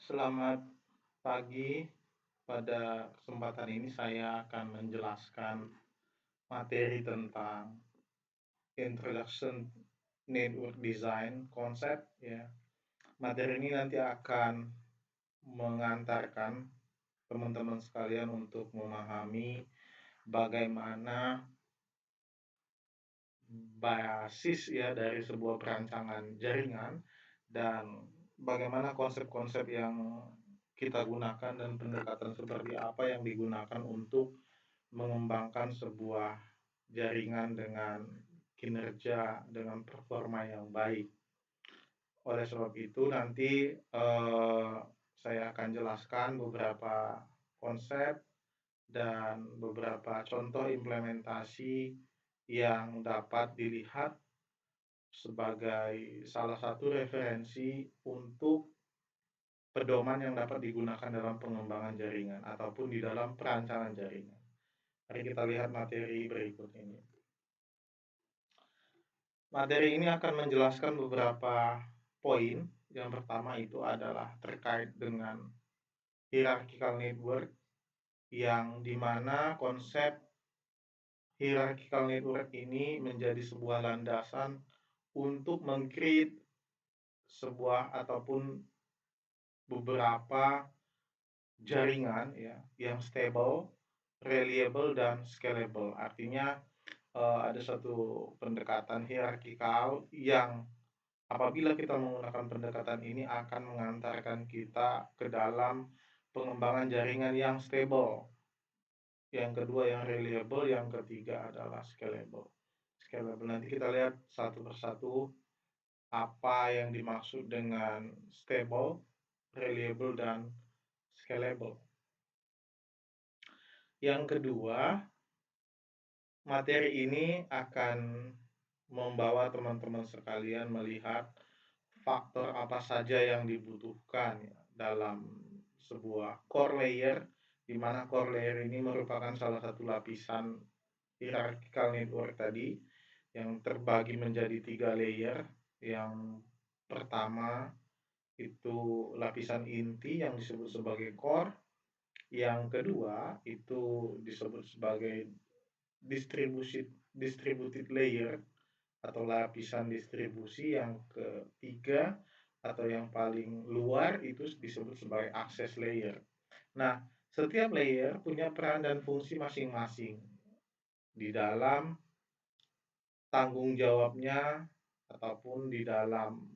Selamat pagi. Pada kesempatan ini saya akan menjelaskan materi tentang Introduction Network Design konsep ya. Materi ini nanti akan mengantarkan teman-teman sekalian untuk memahami bagaimana basis ya dari sebuah perancangan jaringan dan bagaimana konsep-konsep yang kita gunakan dan pendekatan seperti apa yang digunakan untuk mengembangkan sebuah jaringan dengan kinerja dengan performa yang baik. Oleh sebab itu nanti saya akan jelaskan beberapa konsep dan beberapa contoh implementasi yang dapat dilihat sebagai salah satu referensi untuk pedoman yang dapat digunakan dalam pengembangan jaringan ataupun di dalam perancangan jaringan. Mari kita lihat materi berikut ini. Materi ini akan menjelaskan beberapa poin. Yang pertama itu adalah terkait dengan hierarchical network, yang dimana konsep hierarchical network ini menjadi sebuah landasan untuk meng-create sebuah ataupun beberapa jaringan ya yang stable, reliable dan scalable. Artinya ada satu pendekatan hierarkikal yang apabila kita menggunakan pendekatan ini akan mengantarkan kita ke dalam pengembangan jaringan yang stable. Yang kedua yang reliable, yang ketiga adalah scalable. Scalable nanti kita lihat satu persatu apa yang dimaksud dengan stable, reliable dan scalable. Yang kedua, materi ini akan membawa teman-teman sekalian melihat faktor apa saja yang dibutuhkan ya, dalam sebuah core layer, di mana core layer ini merupakan salah satu lapisan hierarchical network tadi yang terbagi menjadi 3 layer. Yang pertama itu lapisan inti yang disebut sebagai core, yang kedua itu disebut sebagai distributed layer atau lapisan distribusi, yang ketiga atau yang paling luar itu disebut sebagai access layer. Nah, setiap layer punya peran dan fungsi masing-masing di dalam tanggung jawabnya ataupun di dalam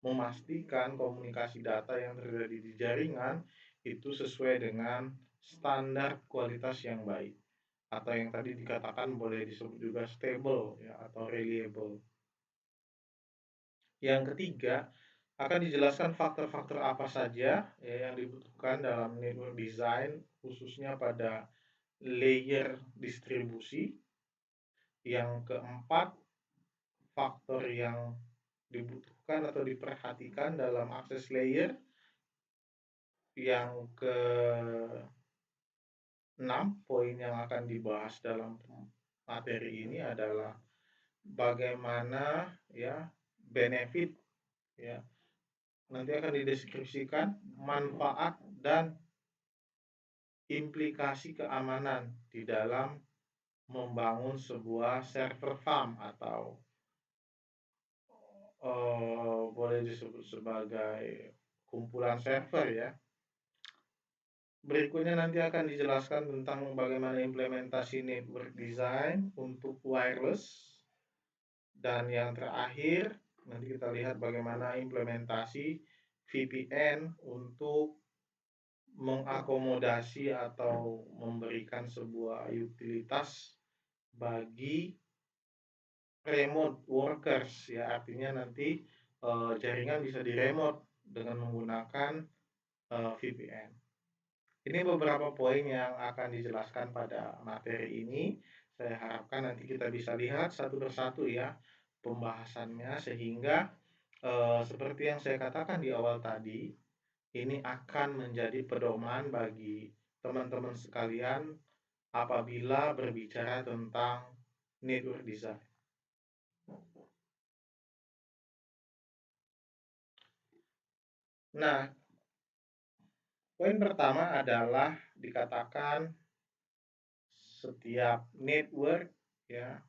memastikan komunikasi data yang terjadi di jaringan itu sesuai dengan standar kualitas yang baik, atau yang tadi dikatakan boleh disebut juga stable ya, atau reliable. Yang ketiga, akan dijelaskan faktor-faktor apa saja ya, yang dibutuhkan dalam network design, khususnya pada layer distribusi. Yang keempat, faktor yang dibutuhkan atau diperhatikan dalam access layer. Yang keenam, poin yang akan dibahas dalam materi ini adalah bagaimana ya benefit ya, nanti akan dideskripsikan manfaat dan implikasi keamanan di dalam membangun sebuah server farm atau boleh disebut sebagai kumpulan server ya. Berikutnya nanti akan dijelaskan tentang bagaimana implementasi network design untuk wireless. Dan yang terakhir, nanti kita lihat bagaimana implementasi VPN untuk mengakomodasi atau memberikan sebuah utilitas bagi remote workers ya, artinya nanti jaringan bisa di remote dengan menggunakan VPN. Ini beberapa poin yang akan dijelaskan pada materi ini. Saya harapkan nanti kita bisa lihat satu persatu ya pembahasannya, sehingga seperti yang saya katakan di awal tadi, ini akan menjadi pedoman bagi teman-teman sekalian apabila berbicara tentang network design. Nah, Poin pertama adalah dikatakan setiap network ya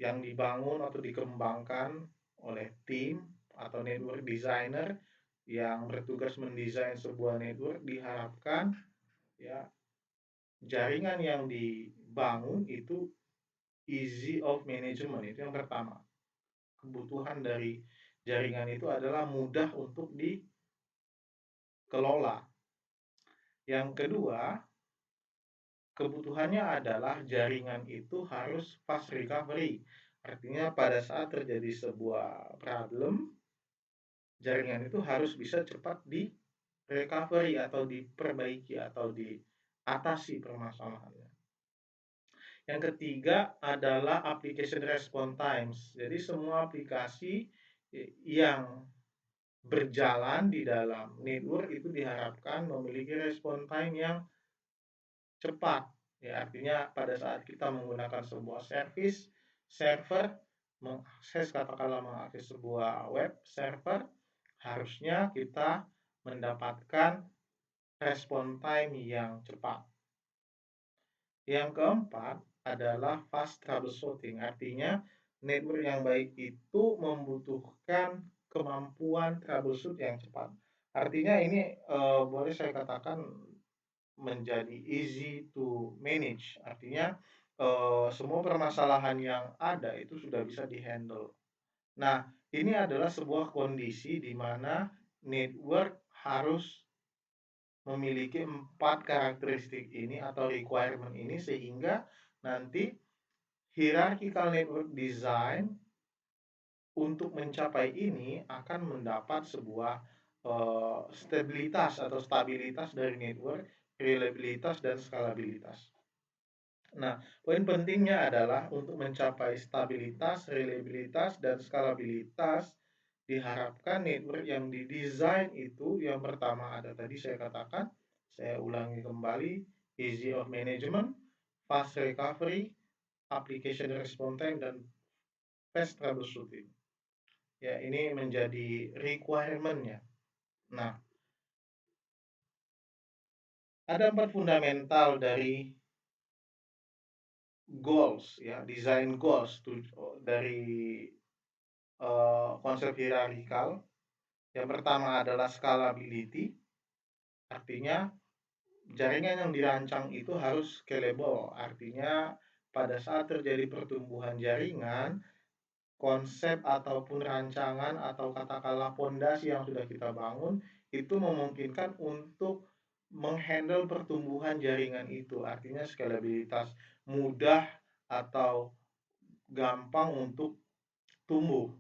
yang dibangun atau dikembangkan oleh tim atau network designer yang bertugas mendesain sebuah network diharapkan ya jaringan yang dibangun itu easy of management, itu yang pertama. Kebutuhan dari jaringan itu adalah mudah untuk dikelola. Yang kedua, kebutuhannya adalah jaringan itu harus fast recovery. Artinya pada saat terjadi sebuah problem, jaringan itu harus bisa cepat di recovery atau diperbaiki atau diatasi permasalahannya. Yang ketiga adalah application response times. Jadi semua aplikasi yang berjalan di dalam network itu diharapkan memiliki respon time yang cepat. Ya, artinya pada saat kita menggunakan sebuah service server mengakses katakanlah mengakses sebuah web server, harusnya kita mendapatkan respon time yang cepat. Yang keempat adalah fast troubleshooting. Artinya network yang baik itu membutuhkan kemampuan troubleshoot yang cepat. Artinya ini boleh saya katakan menjadi easy to manage. Artinya semua permasalahan yang ada itu sudah bisa dihandle. Nah, ini adalah sebuah kondisi di mana network harus memiliki 4 karakteristik ini atau requirement ini sehingga nanti hierarchical network design untuk mencapai ini akan mendapat sebuah stabilitas atau stabilitas dari network, reliabilitas dan skalabilitas. Nah, poin pentingnya adalah untuk mencapai stabilitas, reliabilitas dan skalabilitas diharapkan network yang didesain itu yang pertama ada tadi saya katakan, saya ulangi kembali, easy of management, fast recovery, application response time dan fast troubleshooting. Ya, ini menjadi requirement-nya. Nah, ada 4 fundamental dari goals ya, design goals dari konsep hierarkikal. Yang pertama adalah scalability, artinya jaringan yang dirancang itu harus scalable, artinya pada saat terjadi pertumbuhan jaringan, konsep ataupun rancangan atau katakanlah fondasi yang sudah kita bangun itu memungkinkan untuk menghandle pertumbuhan jaringan itu, artinya scalabilitas mudah atau gampang untuk tumbuh.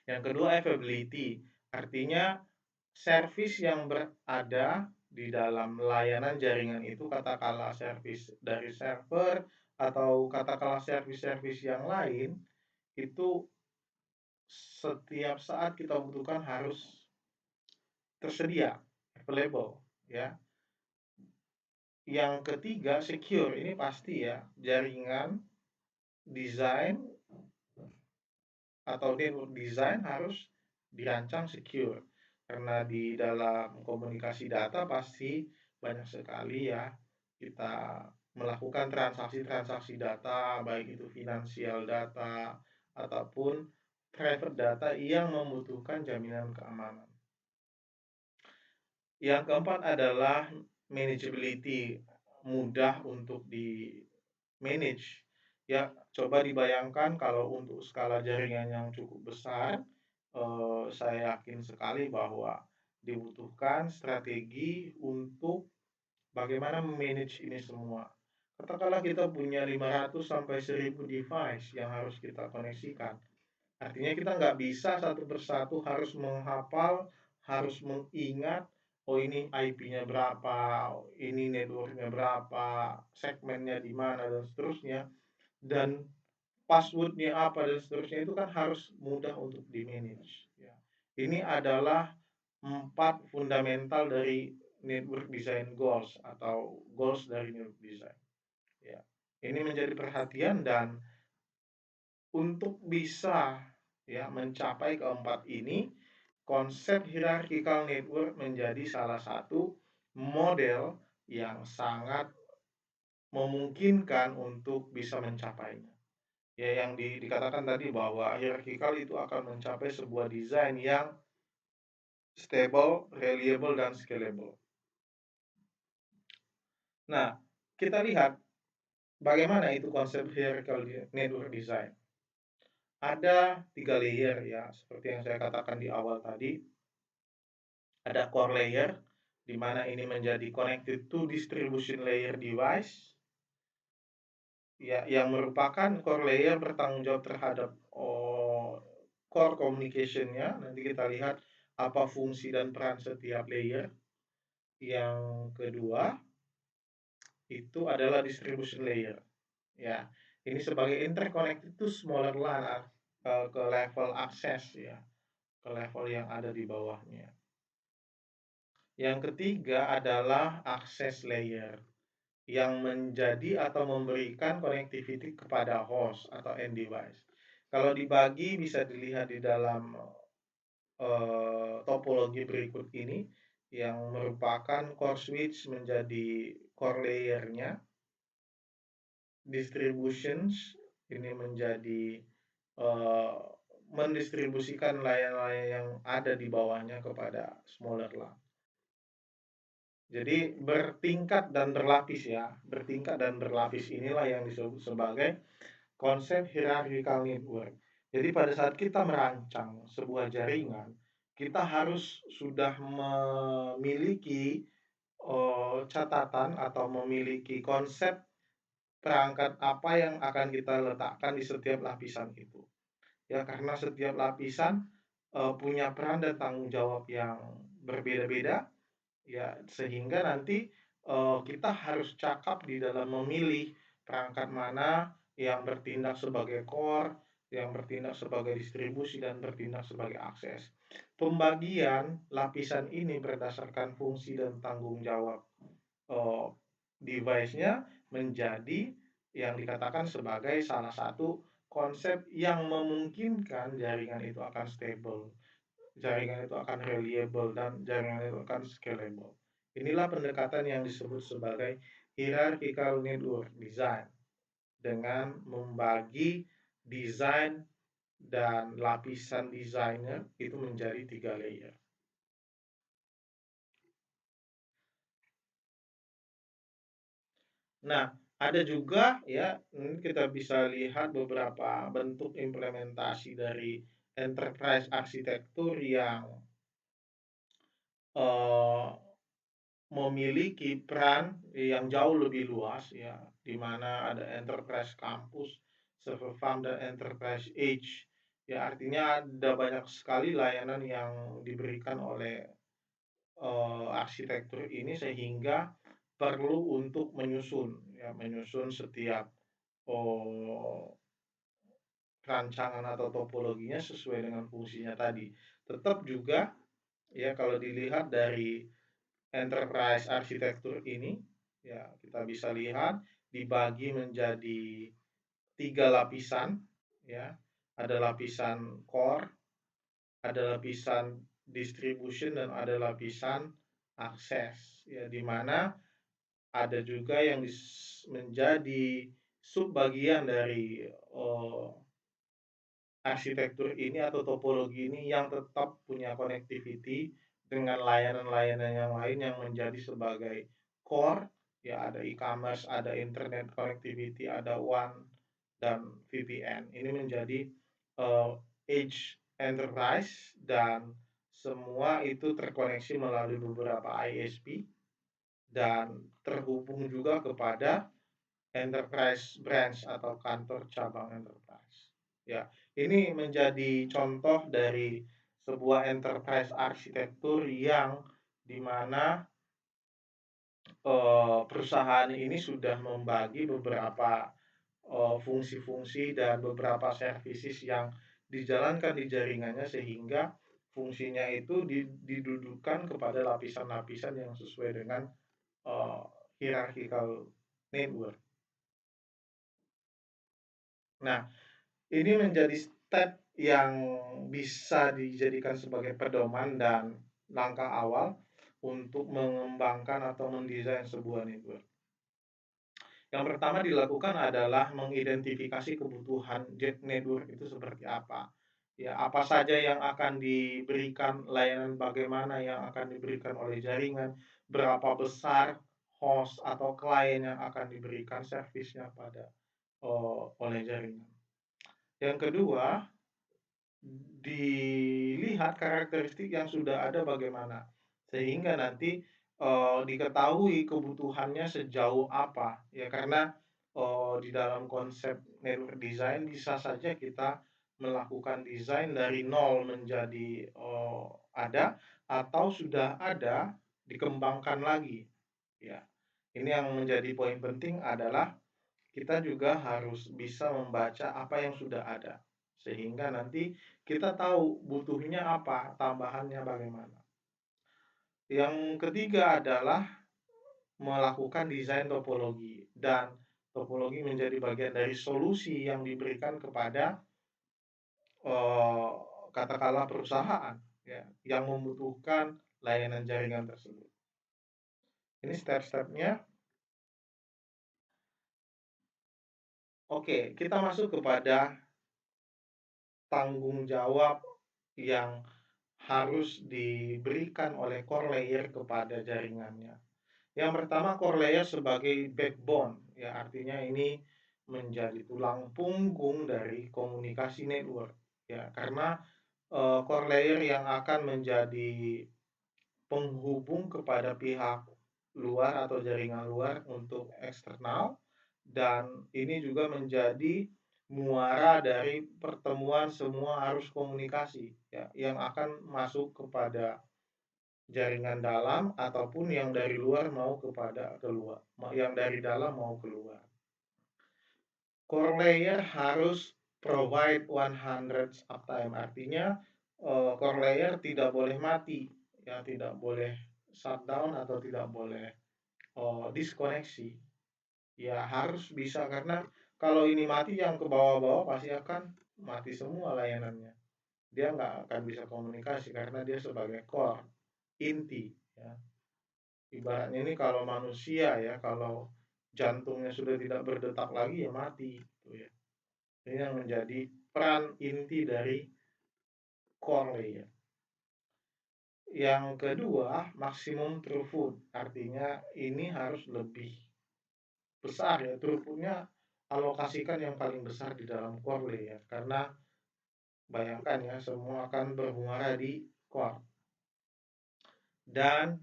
Yang kedua availability, artinya service yang berada di dalam layanan jaringan itu katakanlah service dari server atau katakanlah service-service yang lain itu setiap saat kita butuhkan harus tersedia, available ya. Yang ketiga secure, ini pasti ya, jaringan desain atau network design harus dirancang secure karena di dalam komunikasi data pasti banyak sekali ya kita melakukan transaksi-transaksi data baik itu finansial data ataupun private data yang membutuhkan jaminan keamanan. Yang keempat adalah manageability, mudah untuk di manage. Ya, coba dibayangkan kalau untuk skala jaringan yang cukup besar, saya yakin sekali bahwa dibutuhkan strategi untuk bagaimana manage ini semua. Katakanlah kita punya 500 sampai 1000 device yang harus kita koneksikan. Artinya kita nggak bisa satu persatu harus menghafal, harus mengingat, oh ini IP-nya berapa, ini networknya berapa, segmennya di mana dan seterusnya, dan passwordnya apa dan seterusnya itu kan harus mudah untuk di manage. Ya. Ini adalah 4 fundamental dari network design goals atau goals dari network design. Ya. Ini menjadi perhatian dan untuk bisa ya mencapai keempat ini konsep hierarchical network menjadi salah satu model yang sangat memungkinkan untuk bisa mencapainya. Ya, yang dikatakan tadi bahwa hierarchical itu akan mencapai sebuah desain yang stable, reliable, dan scalable. Nah, kita lihat bagaimana itu konsep hierarchical network design. Ada 3 layer ya, seperti yang saya katakan di awal tadi. Ada core layer, di mana ini menjadi connected to distribution layer device, ya, yang merupakan core layer bertanggung jawab terhadap core communication-nya. Nanti kita lihat apa fungsi dan peran setiap layer. Yang kedua itu adalah distribution layer. Ya, ini sebagai interconnected to smaller LAN ke level akses ya, ke level yang ada di bawahnya. Yang ketiga adalah access layer yang menjadi atau memberikan connectivity kepada host atau end device. Kalau dibagi bisa dilihat di dalam topologi berikut ini yang merupakan core switch menjadi core layer-nya, distributions ini menjadi uh, mendistribusikan layan-layan yang ada di bawahnya kepada smaller LAN. Jadi bertingkat dan berlapis ya, bertingkat dan berlapis inilah yang disebut sebagai konsep hierarchical network. Jadi pada saat kita merancang sebuah jaringan, kita harus sudah memiliki catatan atau memiliki konsep perangkat apa yang akan kita letakkan di setiap lapisan itu. Ya, karena setiap lapisan punya peran dan tanggung jawab yang berbeda-beda. Ya, sehingga nanti kita harus cakap di dalam memilih perangkat mana yang bertindak sebagai core, yang bertindak sebagai distribusi, dan bertindak sebagai akses. Pembagian lapisan ini berdasarkan fungsi dan tanggung jawab device-nya menjadi yang dikatakan sebagai salah satu konsep yang memungkinkan jaringan itu akan stable, jaringan itu akan reliable, dan jaringan itu akan scalable. Inilah pendekatan yang disebut sebagai hierarchical network design dengan membagi desain dan lapisan desainnya itu menjadi 3 layer. Nah, ada juga ya, ini kita bisa lihat beberapa bentuk implementasi dari enterprise arsitektur yang eh, memiliki peran yang jauh lebih luas ya, di mana ada enterprise campus, server farm, dan enterprise edge. Ya, artinya ada banyak sekali layanan yang diberikan oleh arsitektur ini sehingga perlu untuk menyusun ya, menyusun setiap oh, rancangan atau topologinya sesuai dengan fungsinya tadi. Tetap juga ya, kalau dilihat dari enterprise arsitektur ini ya, kita bisa lihat dibagi menjadi 3 lapisan ya. Ada lapisan core, ada lapisan distribution, dan ada lapisan akses ya, di mana ada juga yang menjadi subbagian dari arsitektur ini atau topologi ini yang tetap punya connectivity dengan layanan-layanan yang lain yang menjadi sebagai core ya, ada e-commerce, ada internet connectivity, ada WAN, dan VPN. Ini menjadi edge enterprise, dan semua itu terkoneksi melalui beberapa ISP dan terhubung juga kepada enterprise branch atau kantor cabang enterprise. Ya, ini menjadi contoh dari sebuah enterprise arsitektur yang dimana perusahaan ini sudah membagi beberapa fungsi-fungsi dan beberapa services yang dijalankan di jaringannya sehingga fungsinya itu didudukan kepada lapisan-lapisan yang sesuai dengan uh, hierarchical network. Nah, ini menjadi step yang bisa dijadikan sebagai pedoman dan langkah awal untuk mengembangkan atau mendesain sebuah network. Yang pertama dilakukan adalah mengidentifikasi kebutuhan network itu seperti apa. Ya, apa saja yang akan diberikan, layanan bagaimana yang akan diberikan oleh jaringan, berapa besar host atau klien yang akan diberikan servisnya pada oleh jaringan. Yang kedua, dilihat karakteristik yang sudah ada bagaimana, sehingga nanti, diketahui kebutuhannya sejauh apa, ya karena, di dalam konsep network design bisa saja kita melakukan desain dari nol menjadi, ada, atau sudah ada dikembangkan lagi, ya. Ini yang menjadi poin penting adalah kita juga harus bisa membaca apa yang sudah ada, sehingga nanti kita tahu butuhnya apa, tambahannya bagaimana. Yang ketiga adalah melakukan desain topologi, dan topologi menjadi bagian dari solusi yang diberikan kepada eh, katakanlah perusahaan, ya, yang membutuhkan layanan jaringan tersebut. Ini step-stepnya. Oke, kita masuk kepada tanggung jawab yang harus diberikan oleh core layer kepada jaringannya. Yang pertama, core layer sebagai backbone, ya artinya ini menjadi tulang punggung dari komunikasi network, ya karena core layer yang akan menjadi penghubung kepada pihak luar atau jaringan luar untuk eksternal, dan ini juga menjadi muara dari pertemuan semua arus komunikasi, ya yang akan masuk kepada jaringan dalam ataupun yang dari luar mau kepada keluar, yang dari dalam mau keluar. Core layer harus provide 100 uptime, artinya core layer tidak boleh mati, ya tidak boleh shutdown atau tidak boleh diskoneksi. Ya harus bisa, karena kalau ini mati yang ke bawah-bawah pasti akan mati semua layanannya. Dia nggak akan bisa komunikasi karena dia sebagai core inti, ya. Ibaratnya ini kalau manusia, ya kalau jantungnya sudah tidak berdetak lagi ya mati gitu ya. Ini yang menjadi peran inti dari core layer. Yang kedua, maksimum throughput, artinya ini harus lebih besar, ya throughputnya alokasikan yang paling besar di dalam core layer, karena bayangkan ya semua akan bermuara di core, dan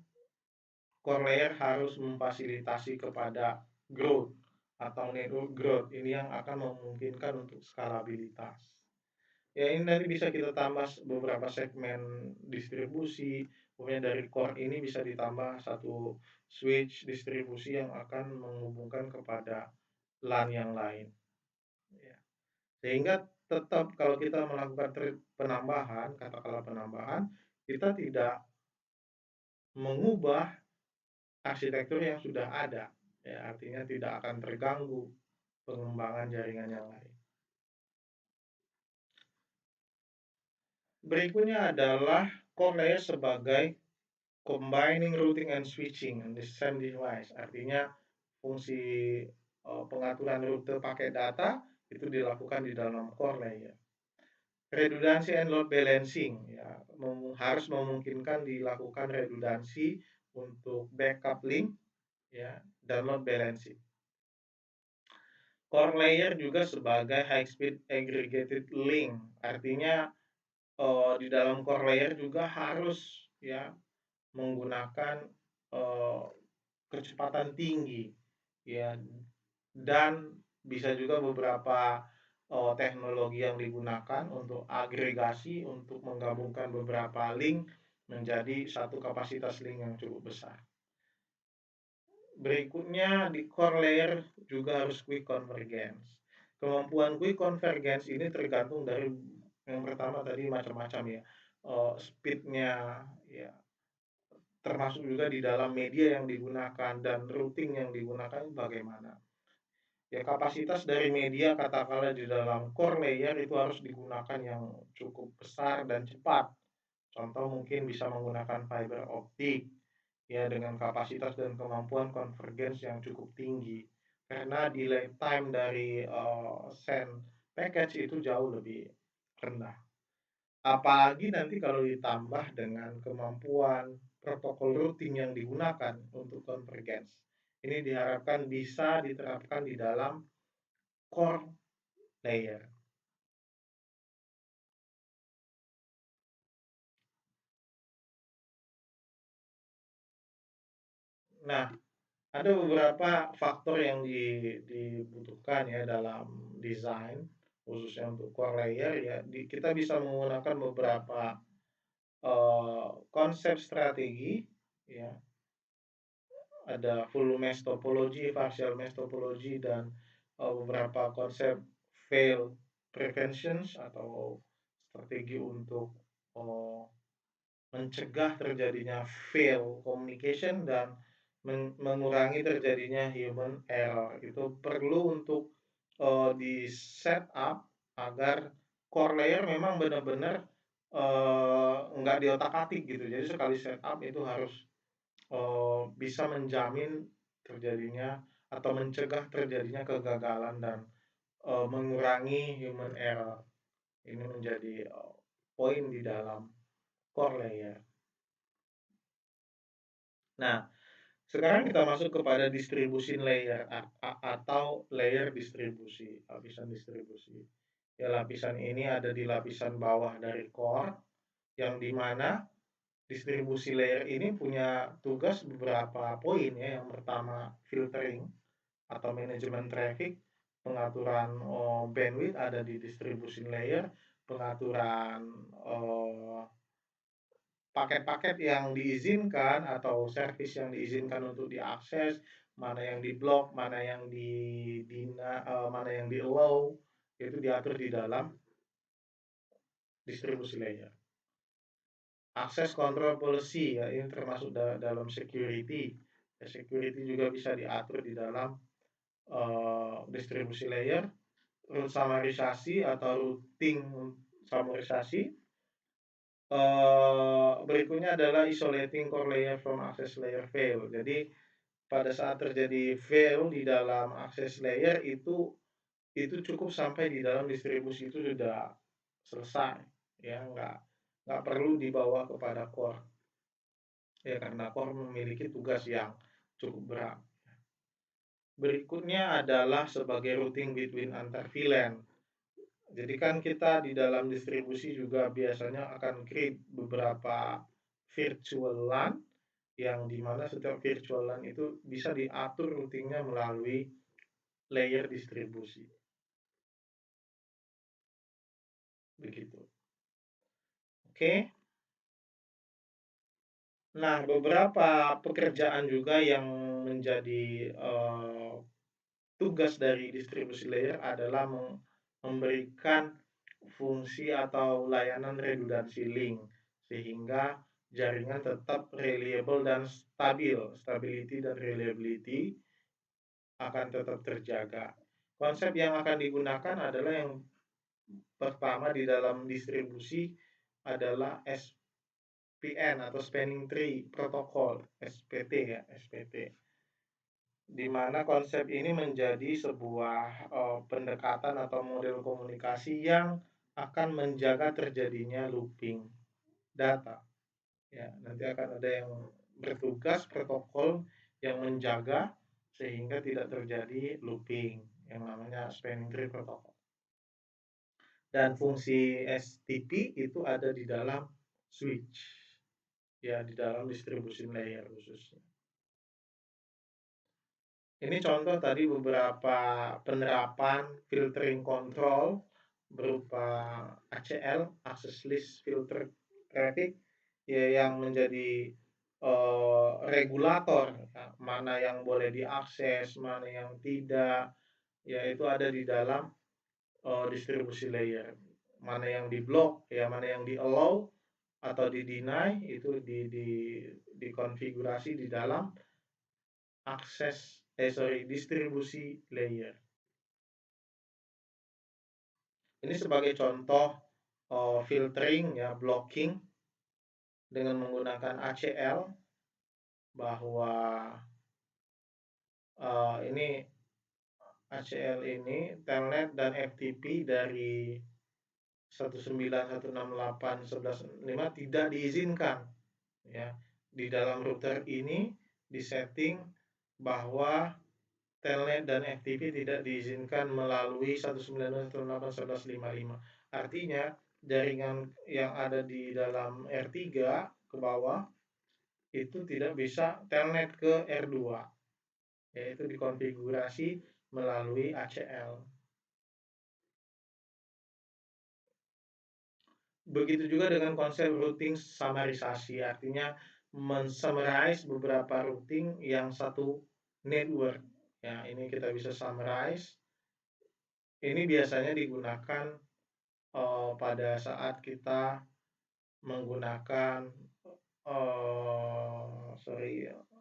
core layer harus memfasilitasi kepada growth atau network growth, ini yang akan memungkinkan untuk skalabilitas. Ya ini nanti bisa kita tambah beberapa segmen distribusi, kemudian dari core ini bisa ditambah satu switch distribusi yang akan menghubungkan kepada LAN yang lain, ya. Sehingga tetap kalau kita melakukan penambahan, katakanlah penambahan, kita tidak mengubah arsitektur yang sudah ada, ya artinya tidak akan terganggu pengembangan jaringan yang lain. Berikutnya adalah core layer sebagai combining routing and switching in the same device, artinya fungsi pengaturan rute pakai data itu dilakukan di dalam core layer. Redundancy and load balancing, ya harus memungkinkan dilakukan redundansi untuk backup link, ya, dan load balancing. Core layer juga sebagai high speed aggregated link, artinya di dalam core layer juga harus, ya, menggunakan uh, kecepatan tinggi, ya, dan bisa juga beberapa teknologi yang digunakan untuk agregasi untuk menggabungkan beberapa link menjadi satu kapasitas link yang cukup besar. Berikutnya di core layer juga harus quick convergence. Kemampuan quick convergence ini tergantung dari yang pertama tadi macam-macam, ya, speednya, ya, termasuk juga di dalam media yang digunakan dan routing yang digunakan bagaimana. Ya kapasitas dari media katakanlah di dalam core layer itu harus digunakan yang cukup besar dan cepat. Contoh mungkin bisa menggunakan fiber optik ya dengan kapasitas dan kemampuan convergence yang cukup tinggi. Karena delay time dari send package itu jauh lebih rendah. Apalagi nanti kalau ditambah dengan kemampuan protokol routing yang digunakan untuk convergence. Ini diharapkan bisa diterapkan di dalam core layer. Nah, ada beberapa faktor yang dibutuhkan ya dalam desain khususnya untuk core layer ya. Kita bisa menggunakan beberapa konsep strategi ya. Ada full mesh topology, partial mesh topology dan beberapa konsep fail preventions atau strategi untuk uh, mencegah terjadinya fail communication dan mengurangi terjadinya human error. Itu perlu untuk di set up agar core layer memang benar-benar nggak diotak-atik gitu. Jadi sekali set up itu harus bisa menjamin terjadinya atau mencegah terjadinya kegagalan dan mengurangi human error. Ini menjadi poin di dalam core layer. Nah, sekarang kita masuk kepada distribusi layer atau layer distribusi, lapisan distribusi. Ya, lapisan ini ada di lapisan bawah dari core, yang dimana distribusi layer ini punya tugas beberapa poin ya. Yang pertama filtering atau manajemen traffic, pengaturan bandwidth ada di distribusi layer, pengaturan paket-paket yang diizinkan atau service yang diizinkan untuk diakses, mana yang diblok, mana yang mana yang di allow, itu diatur di dalam distribusi layer. Akses control policy ya ini termasuk dalam security. Ya, security juga bisa diatur di dalam distribusi layer. Root summarization atau routing summarization. Berikutnya adalah isolating core layer from access layer fail. Jadi pada saat terjadi fail di dalam access layer itu cukup sampai di dalam distribusi itu sudah selesai ya nggak perlu dibawa kepada core ya karena core memiliki tugas yang cukup berat. Berikutnya adalah sebagai routing between antar VLAN. Jadi kan kita di dalam distribusi juga biasanya akan create beberapa virtual LAN yang dimana setiap virtual LAN itu bisa diatur routingnya melalui layer distribusi. Begitu. Oke. Nah, beberapa pekerjaan juga yang menjadi tugas dari distribusi layer adalah memberikan fungsi atau layanan redundancy link sehingga jaringan tetap reliable dan stabil. Stability dan reliability akan tetap terjaga. Konsep yang akan digunakan adalah yang pertama di dalam distribusi adalah SPN atau Spanning Tree Protocol, SPT ya, SPT. Di mana konsep ini menjadi sebuah pendekatan atau model komunikasi yang akan menjaga terjadinya looping data. Ya, nanti akan ada yang bertugas protokol yang menjaga sehingga tidak terjadi looping yang namanya spanning tree protocol. Dan fungsi STP itu ada di dalam switch. Ya, di dalam distribusi layer khususnya. Ini contoh tadi beberapa penerapan filtering control berupa ACL, Access List Filter Traffic, ya, yang menjadi regulator ya, mana yang boleh diakses, mana yang tidak, ya itu ada di dalam distribusi layer. Mana yang diblok, ya mana yang di allow atau di deny itu dikonfigurasi di dalam distribusi layer. Ini sebagai contoh filtering ya, blocking dengan menggunakan ACL, bahwa ini ACL ini telnet dan FTP dari 19168.11.5 tidak diizinkan ya. Di dalam router ini disetting bahwa telnet dan FTP tidak diizinkan melalui 192.168.11.55. Artinya jaringan yang ada di dalam R3 ke bawah itu tidak bisa telnet ke R2, yaitu dikonfigurasi melalui ACL. Begitu juga dengan konsep routing summarisasi, artinya men-summarize beberapa routing yang satu network. Ya, ini kita bisa summarize. Ini biasanya digunakan pada saat kita menggunakan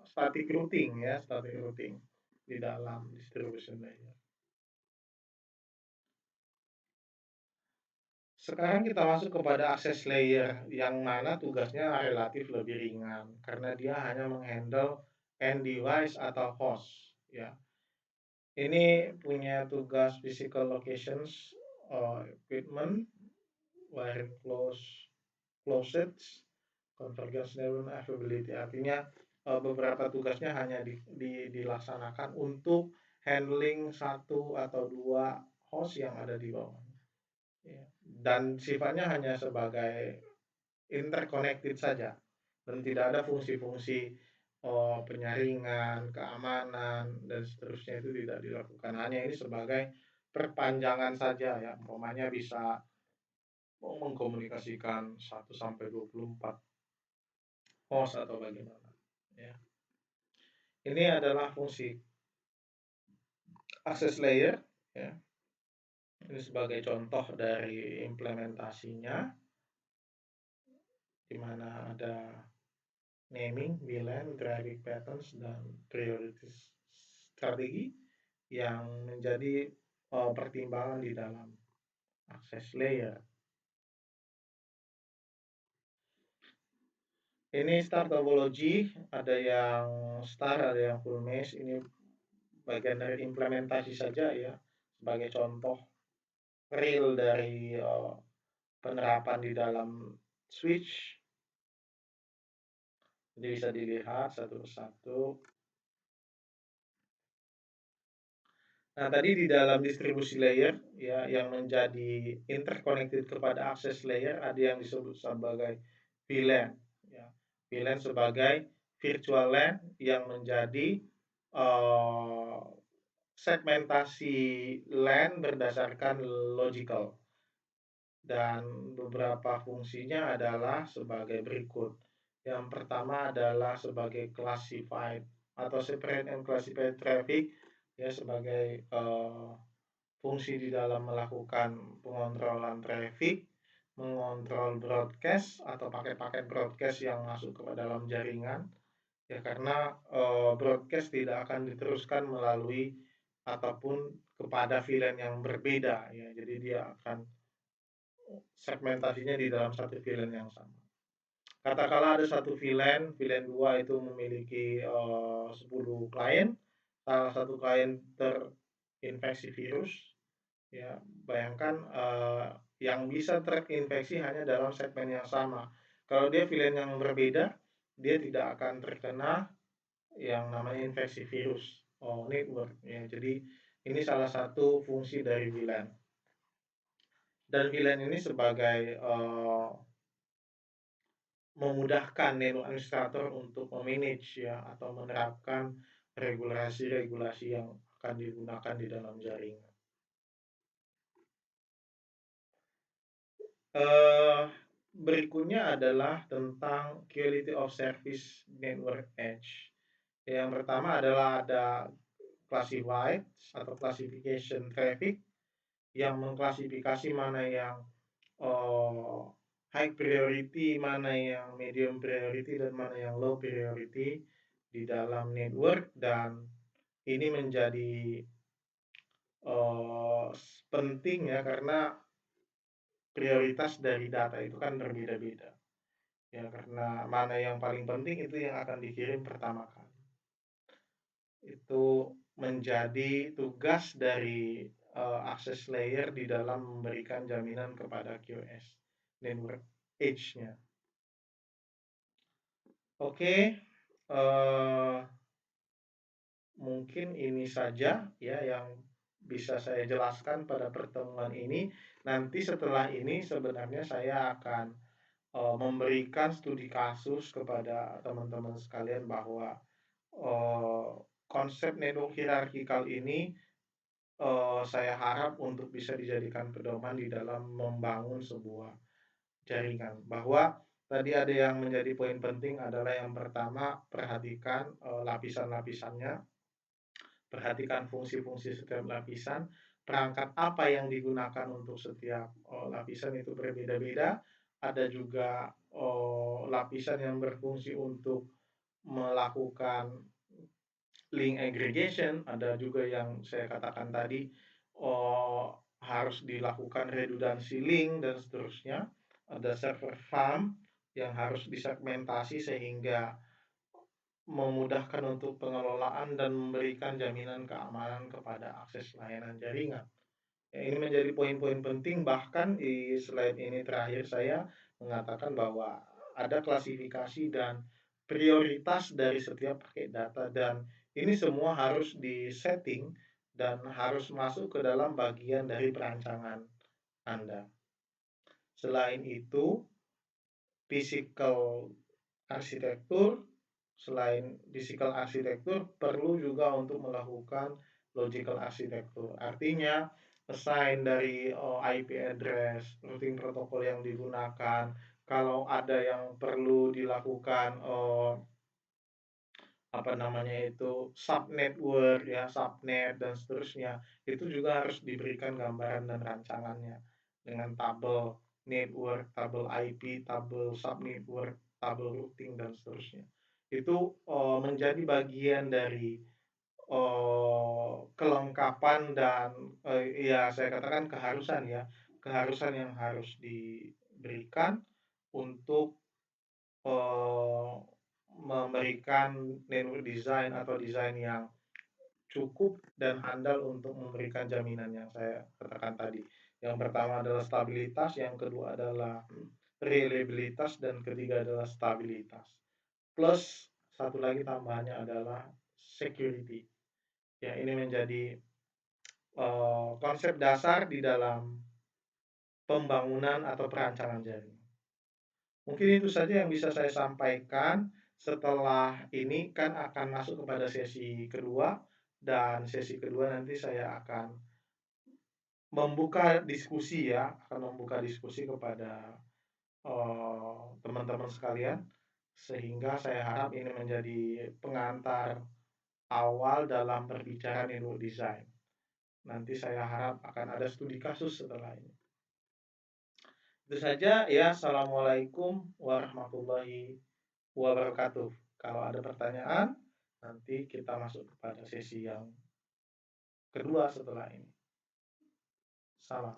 static routing ya, static routing di dalam distribution layer. Sekarang kita masuk kepada access layer yang mana tugasnya relatif lebih ringan karena dia hanya menghandle end device atau host ya. Ini punya tugas physical locations, equipment, wiring closets, convergence network availability. Artinya beberapa tugasnya hanya dilaksanakan untuk handling satu atau dua host yang ada di bawah. Ya. Dan sifatnya hanya sebagai interconnected saja dan tidak ada fungsi-fungsi penyaringan, keamanan dan seterusnya itu tidak dilakukan. Hanya ini sebagai perpanjangan saja ya. Umpamanya bisa mengkomunikasikan 1 sampai 24 host atau bagaimana ya. Ini adalah fungsi access layer ya. Ini sebagai contoh dari implementasinya, di mana ada naming, VLAN, driving patterns, dan priority strategi yang menjadi pertimbangan di dalam access layer. Ini star topology, ada yang star, ada yang full mesh. Ini bagian dari implementasi saja ya, sebagai contoh real dari penerapan di dalam switch. Jadi bisa dilihat satu persatu. Nah, tadi di dalam distribusi layer ya yang menjadi interconnected kepada access layer ada yang disebut sebagai VLAN ya. VLAN sebagai virtual LAN yang menjadi segmentasi LAN berdasarkan logical. Dan beberapa fungsinya adalah sebagai berikut. Yang pertama adalah sebagai classified atau separate and classified traffic ya, sebagai fungsi di dalam melakukan pengontrolan traffic, mengontrol broadcast atau paket-paket broadcast yang masuk ke dalam jaringan ya, karena broadcast tidak akan diteruskan melalui ataupun kepada VLAN yang berbeda ya, jadi dia akan segmentasinya di dalam satu VLAN yang sama. Katakanlah ada satu VLAN 2 itu memiliki 10 klien, salah satu klien terinfeksi virus ya, bayangkan yang bisa terinfeksi hanya dalam segmen yang sama. Kalau dia VLAN yang berbeda, dia tidak akan terkena yang namanya infeksi virus network ya. Jadi ini salah satu fungsi dari VLAN. Dan VLAN ini sebagai memudahkan network administrator untuk memanage ya atau menerapkan regulasi-regulasi yang akan digunakan di dalam jaringan. Berikutnya adalah tentang quality of service network edge. Yang pertama adalah ada classified atau classification traffic yang mengklasifikasi mana yang high priority, mana yang medium priority, dan mana yang low priority di dalam network. Dan ini menjadi penting ya, karena prioritas dari data itu kan berbeda-beda. Ya, karena mana yang paling penting itu yang akan dikirim pertama kali. Itu menjadi tugas dari access layer di dalam memberikan jaminan kepada QoS network edge-nya. Oke, mungkin ini saja ya yang bisa saya jelaskan pada pertemuan ini. Nanti setelah ini sebenarnya saya akan memberikan studi kasus kepada teman-teman sekalian bahwa konsep network hierarkikal ini saya harap untuk bisa dijadikan pedoman di dalam membangun sebuah jaringan. Bahwa tadi ada yang menjadi poin penting adalah yang pertama, perhatikan lapisan-lapisannya, perhatikan fungsi-fungsi setiap lapisan, perangkat apa yang digunakan untuk setiap lapisan itu berbeda-beda. Ada juga lapisan yang berfungsi untuk melakukan link aggregation, ada juga yang saya katakan tadi harus dilakukan redundancy link dan seterusnya. Ada server farm yang harus disegmentasi sehingga memudahkan untuk pengelolaan dan memberikan jaminan keamanan kepada akses layanan jaringan. Ya, ini menjadi poin-poin penting, bahkan di slide ini terakhir saya mengatakan bahwa ada klasifikasi dan prioritas dari setiap paket data, dan ini semua harus disetting dan harus masuk ke dalam bagian dari perancangan Anda. Selain itu, physical arsitektur, selain physical arsitektur perlu juga untuk melakukan logical arsitektur. Artinya assign dari IP address, routing protokol yang digunakan, kalau ada yang perlu dilakukan apa namanya itu subnetwork ya, subnet dan seterusnya, itu juga harus diberikan gambaran dan rancangannya dengan tabel network, tabel IP, tabel subnetwork, tabel routing dan seterusnya. Itu menjadi bagian dari kelengkapan dan ya saya katakan keharusan ya, keharusan yang harus diberikan untuk memberikan network design atau desain yang cukup dan handal untuk memberikan jaminan yang saya katakan tadi. Yang pertama adalah stabilitas, yang kedua adalah reliabilitas, dan ketiga adalah stabilitas. Plus satu lagi tambahannya adalah security. Ya, ini menjadi konsep dasar di dalam pembangunan atau perancangan jaringan. Mungkin itu saja yang bisa saya sampaikan. Setelah ini kan akan masuk kepada sesi kedua, dan sesi kedua nanti saya akan membuka diskusi ya, akan membuka diskusi kepada teman-teman sekalian, sehingga saya harap ini menjadi pengantar awal dalam berbicara network design. Nanti saya harap akan ada studi kasus setelah ini. Itu saja ya. Assalamualaikum warahmatullahi wabarakatuh. Kalau ada pertanyaan, nanti kita masuk kepada sesi yang kedua setelah ini. Salam.